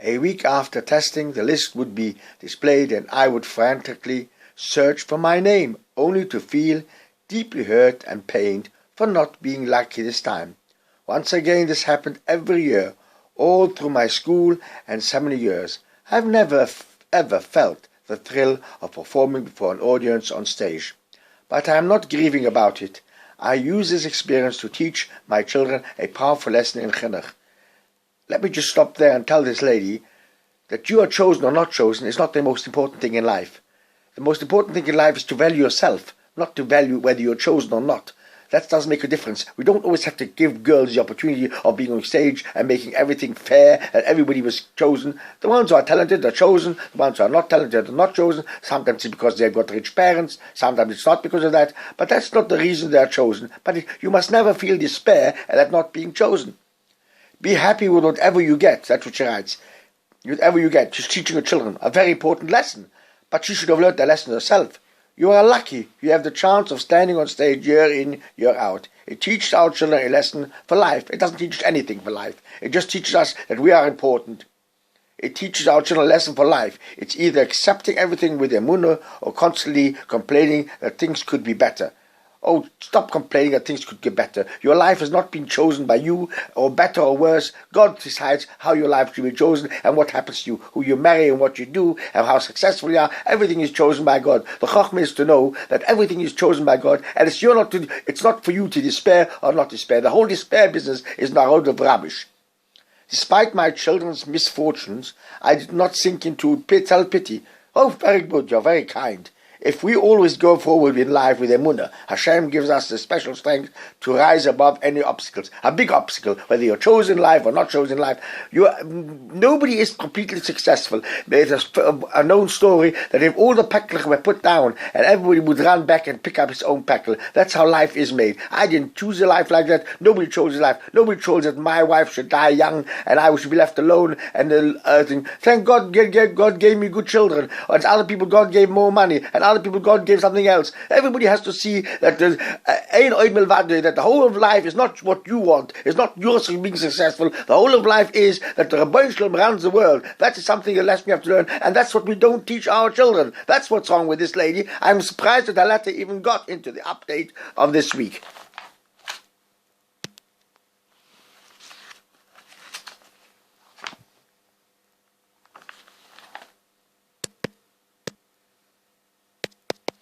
A week after testing, the list would be displayed and I would frantically search for my name, only to feel deeply hurt and pained for not being lucky this time. Once again, this happened every year, all through my school and seminary years. I've never ever felt the thrill of performing before an audience on stage. But I am not grieving about it. I use this experience to teach my children a powerful lesson in chinuch. Let me just stop there and tell this lady that you are chosen or not chosen is not the most important thing in life. The most important thing in life is to value yourself, not to value whether you're chosen or not. That does make a difference. We don't always have to give girls the opportunity of being on stage and making everything fair and everybody was chosen. The ones who are talented are chosen. The ones who are not talented are not chosen. Sometimes it's because they've got rich parents. Sometimes it's not because of that. But that's not the reason they are chosen. But you must never feel despair at not being chosen. Be happy with whatever you get. That's what she writes. Whatever you get. She's teaching her children a very important lesson. But she should have learned that lesson herself. You are lucky. You have the chance of standing on stage year in, year out. It teaches our children a lesson for life. It doesn't teach us anything for life. It just teaches us that we are important. It teaches our children a lesson for life. It's either accepting everything with emunah or constantly complaining that things could be better. Oh, stop complaining that things could get better. Your life has not been chosen by you, or better or worse. God decides how your life should be chosen and what happens to you, who you marry and what you do, and how successful you are. Everything is chosen by God. The chachma is to know that everything is chosen by God, and it's not for you to despair or not despair. The whole despair business is narod of rubbish. Despite my children's misfortunes, I did not sink into self-pity. Oh, very good, you're very kind. If we always go forward in life with emunah, Hashem gives us the special strength to rise above any obstacles. A big obstacle, whether you're chosen in life or not chosen in life, nobody is completely successful. There's a known story that if all the peklach were put down and everybody would run back and pick up his own pekel, that's how life is made. I didn't choose a life like that. Nobody chose a life. Nobody chose that my wife should die young and I should be left alone. And thank God, God gave me good children. And other people, God gave more money. And other people, God gave something else. Everybody has to see that that the whole of life is not what you want. It's not yours being successful. The whole of life is that the Rebbeinu Shalom runs the world. That is something, a lesson we have to learn, and that's what we don't teach our children. That's what's wrong with this lady. I'm surprised that the letter even got into the update of this week.